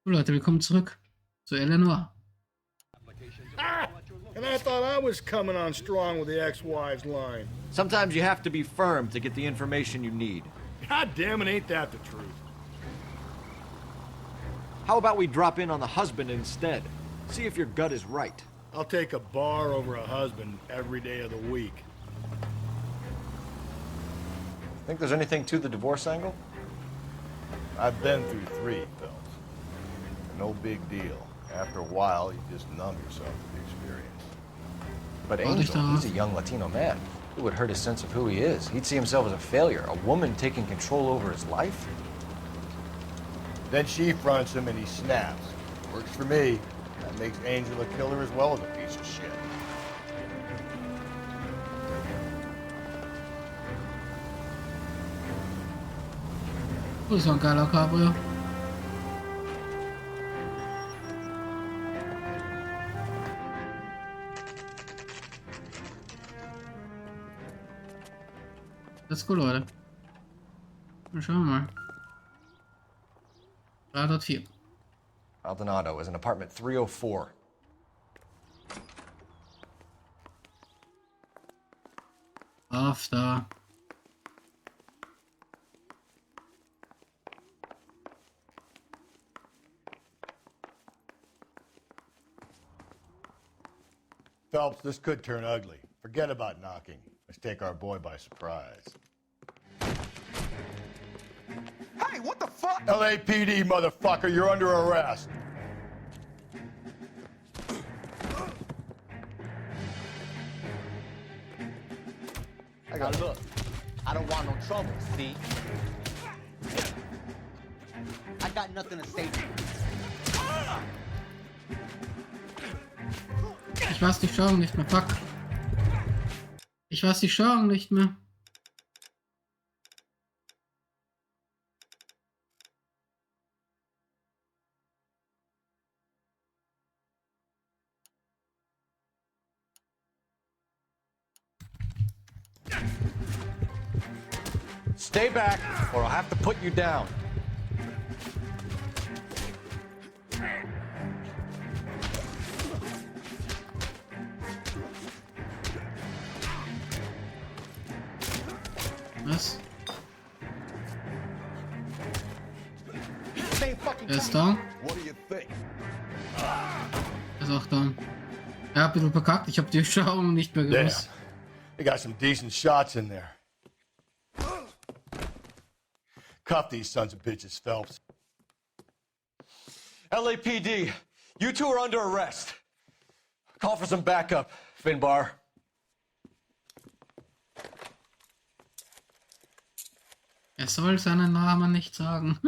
So Leute, willkommen zurück zu Eleanor. And I thought I was coming on strong with the ex-wives line. Sometimes you have to be firm to get the information you need. God damn it, ain't that the truth? How about we drop in on the husband instead? See if your gut is right. I'll take a bar over a husband every day of the week. Think there's anything to the divorce angle? I've been through 3 films. No big deal. After a while, you just numb yourself to the experience. But Angel, he's a young Latino man. It would hurt his sense of who he is. He'd see himself as a failure. A woman taking control over his life? Then she fronts him and he snaps. Works for me. That makes Angel a killer as well as a piece of shit. Oh, das war ein geiler Cabrio. Let's go, Leute. Dann schauen wir mal. Dort 4. Maldonado is in apartment 304. Auf da. Phelps, this could turn ugly. Forget about knocking. Let's take our boy by surprise. Hey, what the fuck? LAPD, motherfucker, you're under arrest. Now look, I don't want no trouble, see? I got nothing to say to you. Ich weiß die Steuerung nicht mehr. Fuck. Ich weiß die Steuerung nicht mehr. Stay back, or I'll have to put you down. Was? Er ist da. What do you think? Er ist auch da. Er hat ein bisschen verkackt. Ich habe die Steuerung nicht mehr Damn. gewusst. They got some decent shots in there. Cuff these sons of bitches, Phelps. LAPD, you two are under arrest. Call for some backup, Finbar. Er soll seinen Namen nicht sagen.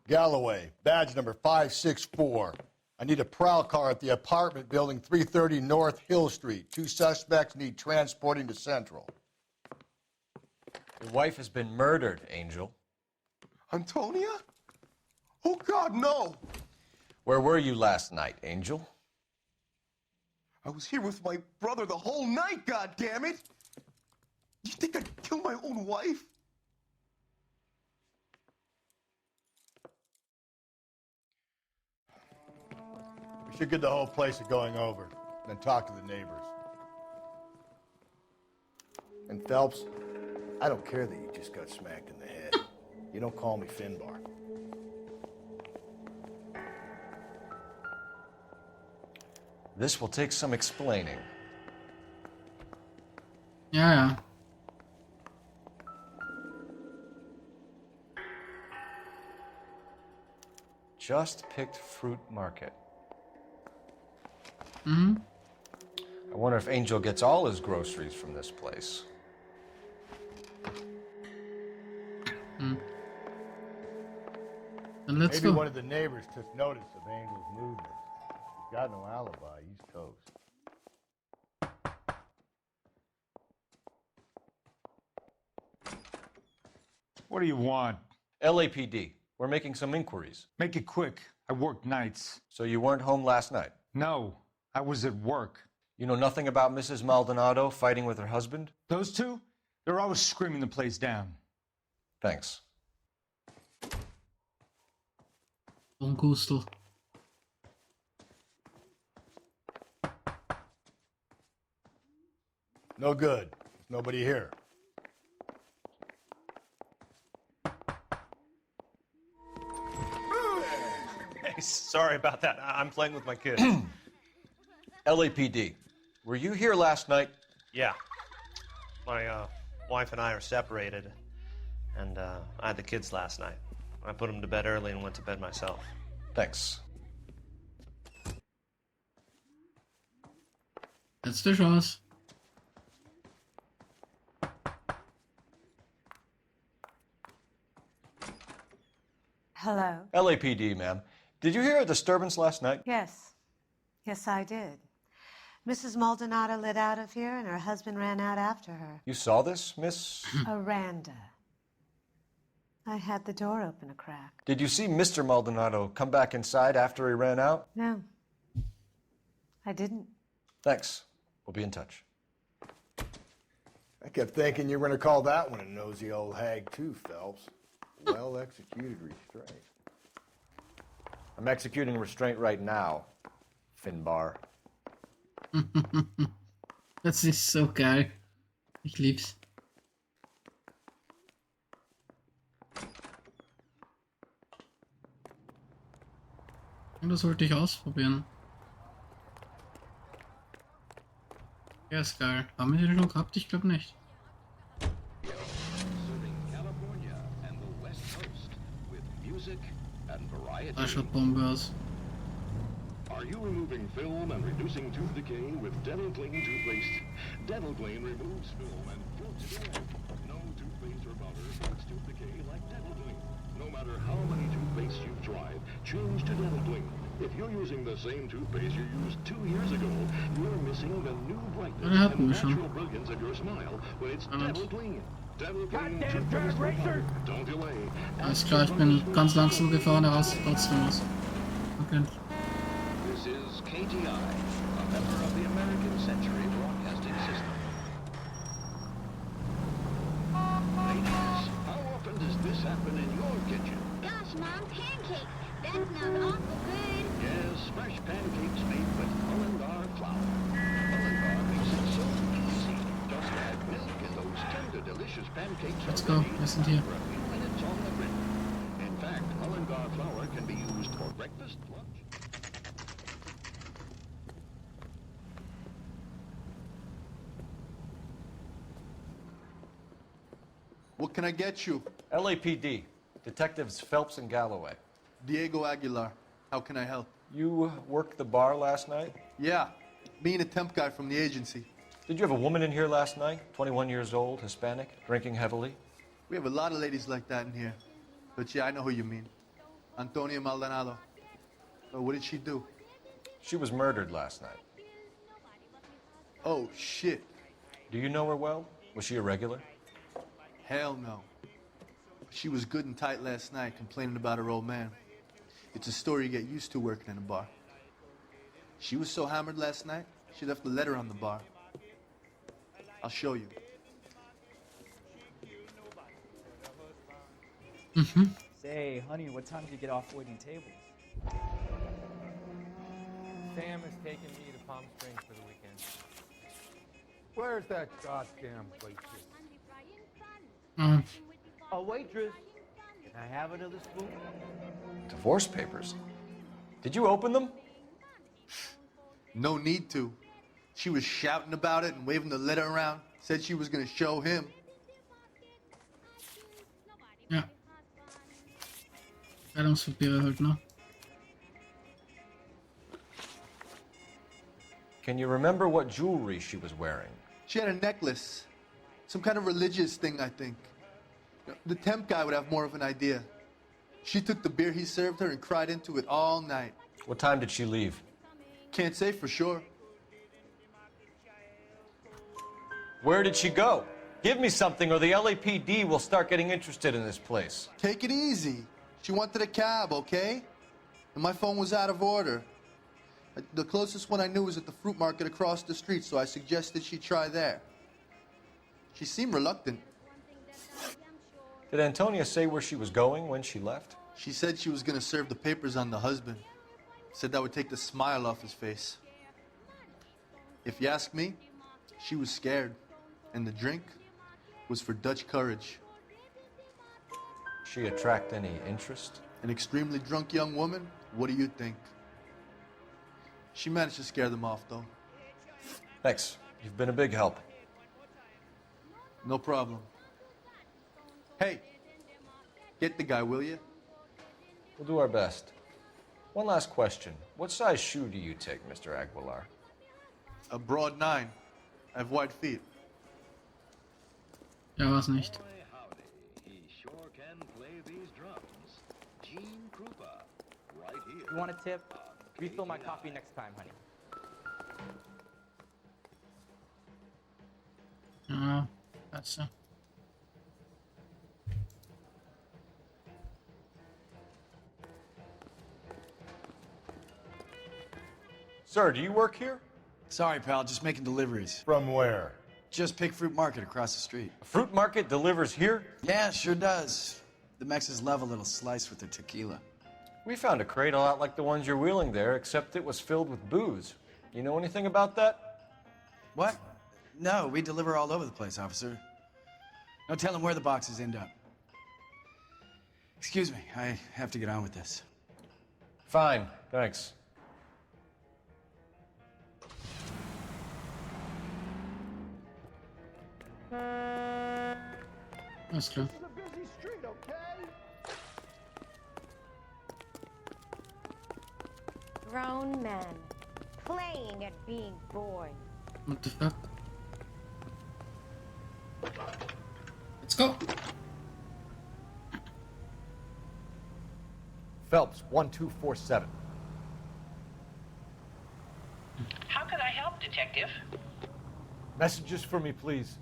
Galloway, badge number 564. I need a prowl car at the apartment building 330 North Hill Street. 2 suspects need transporting to Central. Your wife has been murdered, Angel. Antonia? Oh, God, no! Where were you last night, Angel? I was here with my brother the whole night, goddammit! You think I'd kill my own wife? We should get the whole place a going over, then talk to the neighbors. And Phelps, I don't care that you just got smacked in the head. You don't call me Finbar. This will take some explaining. Ja, ja. Just picked fruit market. Mhm. I wonder if Angel gets all his groceries from this place. Dann let's Maybe go. one of the neighbors took notice of Angel's movements. He's got no alibi. He's toast. What do you want? LAPD, we're making some inquiries. Make it quick. I work nights. So you weren't home last night? No, I was at work. You know nothing about Mrs. Maldonado fighting with her husband? Those two, they're always screaming the place down. Thanks. Onkustel. No good. Nobody here. Hey, sorry about that. I'm playing with my kids. LAPD, were you here last night? Yeah. My wife and I are separated, and I had the kids last night. I put them to bed early and went to bed myself. Thanks. Letzte Chance. Hello? LAPD, ma'am. Did you hear a disturbance last night? Yes. Yes, I did. Mrs. Maldonado lit out of here, and her husband ran out after her. You saw this, Miss? Aranda. I had the door open a crack. Did you see Mr. Maldonado come back inside after he ran out? No. I didn't. Thanks. We'll be in touch. I kept thinking you were going to call that one a nosy old hag too, Phelps. Well-executed restraint. I'm executing restraint right now, Finbar. Das ist so geil. Ich lieb's. Und das sollte ich ausprobieren. Ja, ist geil. Haben wir den schon gehabt? Ich glaube nicht. Da schaut Bombe aus. Are you removing film and reducing tooth decay with Dental Clean toothpaste? Dental Clean removes film and fills it away. No toothpaste or powder fights tooth decay like Dental Clean. No matter how many toothpastes you've tried, change to Dental Clean. If you're using the same toothpaste you used 2 years ago, you're missing the new brightness and natural brilliance of your smile when it's Dental Clean. Dental Clean toothpaste for powder. Don't delay. Alles klar, ich bin ganz langsam gefahren, aber es trotzdem was. Okay. This is KTI, a member of the American Century Broadcasting System. Ladies, how often does this happen in your kitchen? Gosh, Mom, pancakes. That smells awful good. Yes, fresh pancakes made with Mullingar flour. Mullingar makes it so easy. Just add milk and those tender, delicious pancakes. Let's go. Wir sind hier. And it's on the grid. In fact, Mullingar flour can be used for breakfast, lunch. What can I get you? LAPD, Detectives Phelps and Galloway. Diego Aguilar. How can I help? You worked the bar last night? Yeah, me and a temp guy from the agency. Did you have a woman in here last night? 21 years old, Hispanic, drinking heavily? We have a lot of ladies like that in here. But yeah, I know who you mean. Antonia Maldonado. Oh, what did she do? She was murdered last night. Oh, shit. Do you know her well? Was she a regular? Hell no. She was good and tight last night, complaining about her old man. It's a story you get used to working in a bar. She was so hammered last night, she left a letter on the bar. I'll show you. Say, honey, what time do you get off waiting tables? Sam is taking me to Palm Springs for the weekend. Where's that goddamn waitress? A waitress. Can I have another spoon? Divorce papers? Did you open them? No need to. She was shouting about it and waving the letter around. Said she was going to show him. Ja. Kleidungspapiere halt, ne? Can you remember what jewelry she was wearing? She had a necklace. Some kind of religious thing, I think. The temp guy would have more of an idea. She took the beer he served her and cried into it all night. What time did she leave? Can't say for sure. Where did she go? Give me something or the LAPD will start getting interested in this place. Take it easy. She wanted a cab, okay? And my phone was out of order. The closest one I knew was at the fruit market across the street, so I suggested she try there. She seemed reluctant. Did Antonia say where she was going when she left? She said she was gonna serve the papers on the husband. Said that would take the smile off his face. If you ask me, she was scared. And the drink was for Dutch courage. She attract any interest? An extremely drunk young woman? What do you think? She managed to scare them off, though. Thanks. You've been a big help. No problem. Hey, get the guy, will you? We'll do our best. One last question. What size shoe do you take, Mr. Aguilar? A broad 9. I have wide feet. Ja, war's nicht. You want a tip? Refill my coffee next time, honey. Ja, that's Sir, do you work here? Sorry, pal, just making deliveries. From where? Just Pig Fruit Market across the street. A fruit market delivers here? Yeah, sure does. The Mexes love a little slice with their tequila. We found a crate a lot like the ones you're wheeling there, except it was filled with booze. You know anything about that? What? No, we deliver all over the place, officer. No telling where the boxes end up. Excuse me, I have to get on with this. Fine, thanks. Alles klar. Grown men playing at being born. What the fuck? Let's go. Phelps, 1247. How can I help, Detective? Messages for me, please.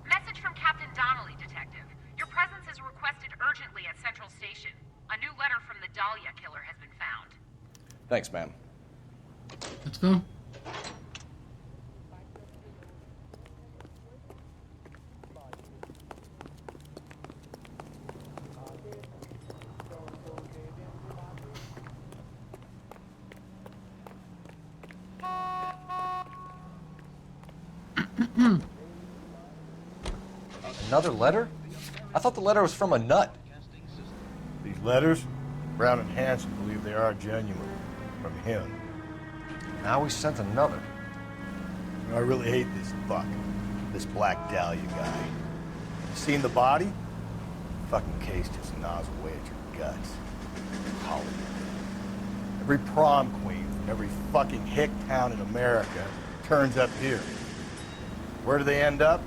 Message from Captain Donnelly, Detective. Your presence is requested urgently at Central Station. A new letter from the Dahlia killer has been found. Thanks, ma'am. Let's go. Another letter? I thought the letter was from a nut. These letters, Brown and Hanson believe they are genuine. From him. Now we sent another. You know, I really hate this fuck. This Black Dahlia guy. You seen the body? Fucking case just gnaws away at your guts. Hollywood. Every prom queen from every fucking hick town in America turns up here. Where do they end up?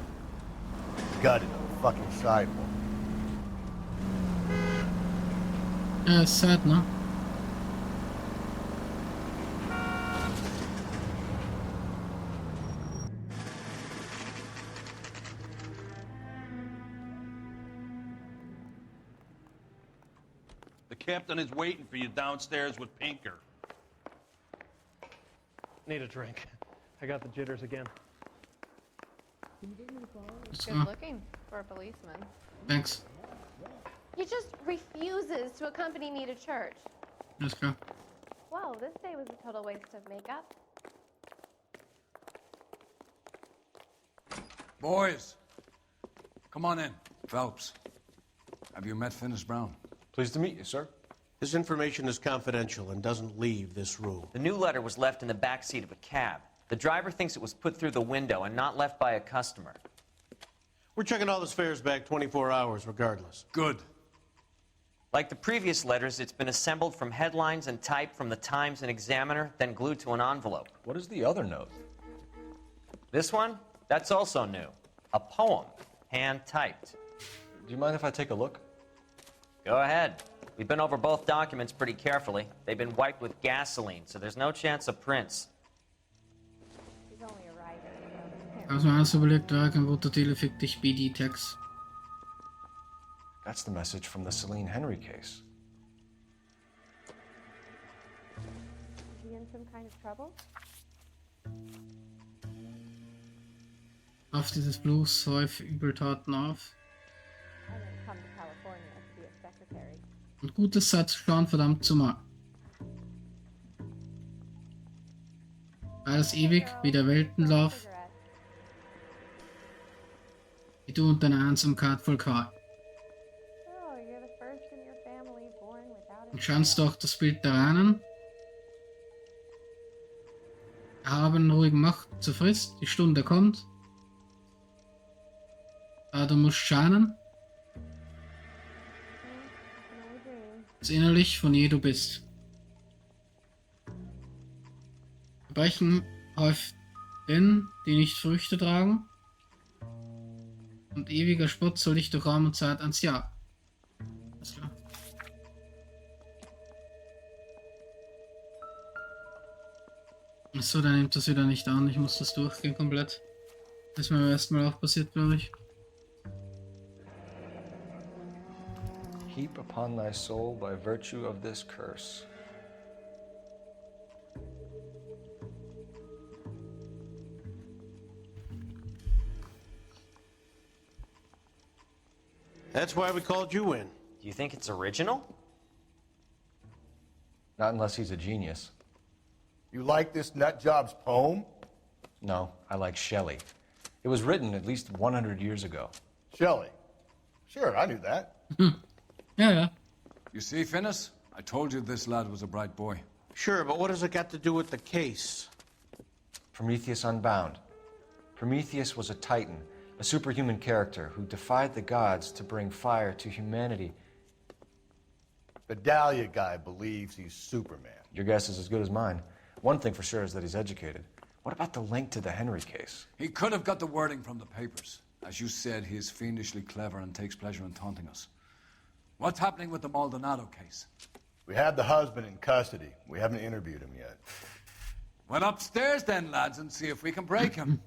Gutted on the fucking sidewalk. Ja, ist sad, ne? The captain is waiting for you downstairs with Pinker. Need a drink. I got the jitters again. Let's Good go. looking for a policeman. Thanks. He just refuses to accompany me to church. Let's go. Whoa, this day was a total waste of makeup. Boys, come on in. Phelps, have you met Finis Brown? Pleased to meet you, sir. This information is confidential and doesn't leave this room. The new letter was left in the back seat of a cab. The driver thinks it was put through the window and not left by a customer. We're checking all the fares back 24 hours regardless. Good. Like the previous letters, it's been assembled from headlines and typed from the Times and Examiner, then glued to an envelope. What is the other note? This one? That's also new. A poem, hand-typed. Do you mind if I take a look? Go ahead. We've been over both documents pretty carefully. They've been wiped with gasoline, so there's no chance of prints. He's only arriving. Also mal alles überlegt, Dragon, Rototel, fick dich, BD-Tags. That's the message from the Celine Henry case. Is he in some kind of trouble? Hafte des Fluchs, häufig Übeltaten auf. I didn't come to California to be a secretary. Und gutes Zeit zu schauen, verdammt zumal. Alles ewig wie der Weltenlauf, wie du und deine Einsamkeit voll Qual. Und scheinst doch das Bild der Reinen. Haben ruhigen Macht zur Frist, die Stunde kommt. Da du musst scheinen. Das innerlich von je du bist. Verbrechen häuft den, die nicht Früchte tragen. Und ewiger Spott soll dich durch Raum und Zeit ans Jahr. Alles klar. Achso, dann nimmt das wieder nicht an. Ich muss das durchgehen komplett. Das ist mir beim ersten Mal auch passiert, glaube ich. Heap upon thy soul by virtue of this curse. That's why we called you in. Do you think it's original? Not unless he's a genius. You like this nutjob's poem? No, I like Shelley. It was written at least 100 years ago. Shelley? Sure, I knew that. Yeah. You see, Finnis? I told you this lad was a bright boy. Sure, but what does it got to do with the case? Prometheus Unbound. Prometheus was a titan, a superhuman character who defied the gods to bring fire to humanity. The Dahlia guy believes he's Superman. Your guess is as good as mine. One thing for sure is that he's educated. What about the link to the Henry case? He could have got the wording from the papers. As you said, he is fiendishly clever and takes pleasure in taunting us. What's happening with the Maldonado case? We have the husband in custody. We haven't interviewed him yet. Well, upstairs then, lads, and see if we can break him.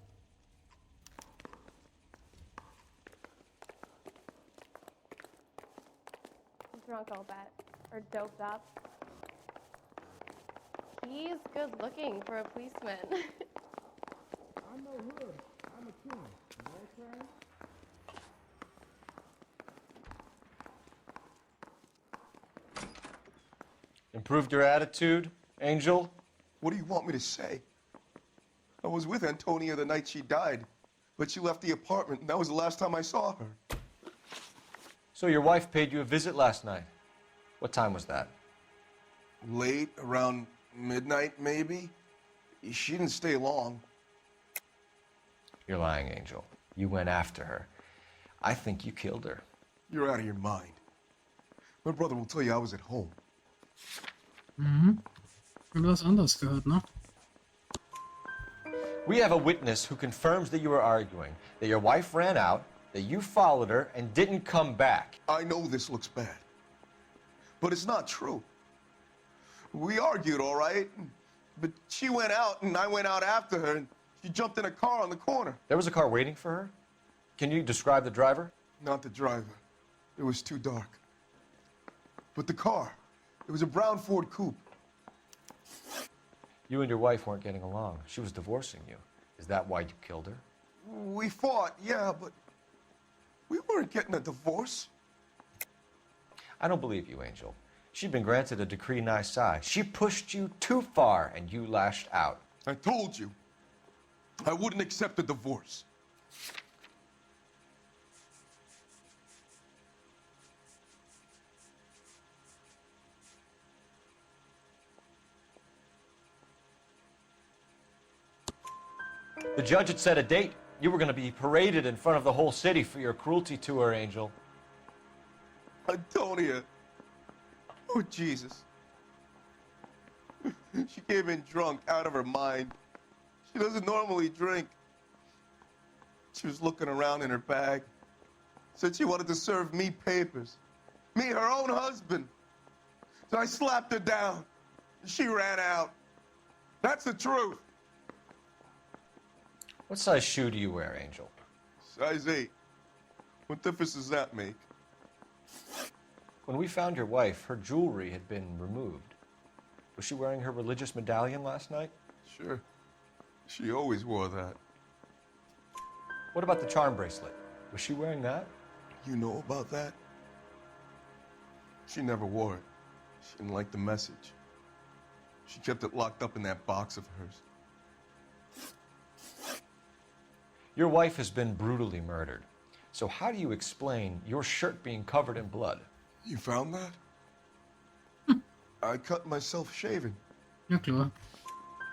Drunk, I'll bet. Or doped up. He's good looking for a policeman. I'm no hood. I'm a king. You know what I'm saying? Improved your attitude, Angel? What do you want me to say? I was with Antonia the night she died, but she left the apartment, and that was the last time I saw her. So your wife paid you a visit last night. What time was that? Late, around midnight, maybe? She didn't stay long. You're lying, Angel. You went after her. I think you killed her. You're out of your mind. My brother will tell you I was at home. Mhm. Ich habe was anderes gehört, ne? We have a witness who confirms that you were arguing, that your wife ran out, that you followed her and didn't come back. I know this looks bad, but it's not true. We argued, all right, but she went out and I went out after her and she jumped in a car on the corner. There was a car waiting for her? Can you describe the driver? Not the driver. It was too dark. But the car, it was a brown Ford Coupe. You and your wife weren't getting along. She was divorcing you. Is that why you killed her? We fought, yeah, but we weren't getting a divorce. I don't believe you, Angel. She'd been granted a decree nisi. She pushed you too far and you lashed out. I told you, I wouldn't accept a divorce. The judge had set a date. You were going to be paraded in front of the whole city for your cruelty to her, Angel. Antonia. Oh, Jesus. She came in drunk, out of her mind. She doesn't normally drink. She was looking around in her bag. Said she wanted to serve me papers. Me, her own husband. So I slapped her down. She ran out. That's the truth. What size shoe do you wear, Angel? Size 8. What difference does that make? When we found your wife, her jewelry had been removed. Was she wearing her religious medallion last night? Sure. She always wore that. What about the charm bracelet? Was she wearing that? You know about that? She never wore it. She didn't like the message. She kept it locked up in that box of hers. Your wife has been brutally murdered. So how do you explain your shirt being covered in blood? You found that? I cut myself shaving. Ja, klar.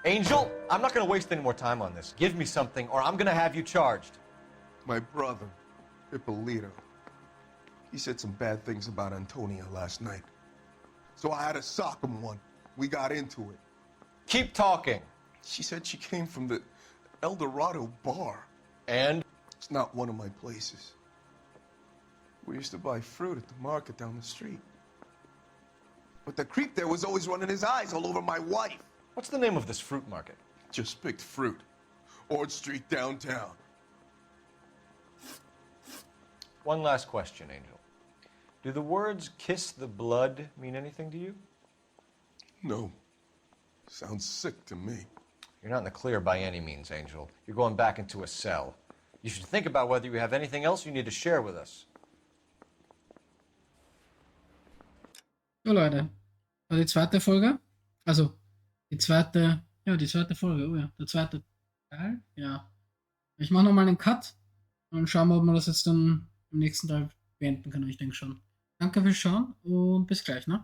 Angel, I'm not going to waste any more time on this. Give me something or I'm going to have you charged. My brother, Ippolito, he said some bad things about Antonia last night. So I had to sock him one. We got into it. Keep talking. She said she came from the El Dorado bar. And? It's not one of my places. We used to buy fruit at the market down the street. But the creep there was always running his eyes all over my wife. What's the name of this fruit market? Just picked fruit. Ord Street downtown. One last question, Angel. Do the words kiss the blood mean anything to you? No. Sounds sick to me. You're not in the clear by any means, Angel. You're going back into a cell. You should think about whether you have anything else you need to share with us. So Leute, war die zweite Folge. Also, die zweite Folge. Oh ja, der zweite Teil. Ja. Ich mache nochmal einen Cut und schauen wir, ob wir das jetzt dann im nächsten Teil beenden können. Ich denke schon. Danke fürs Schauen und bis gleich, ne?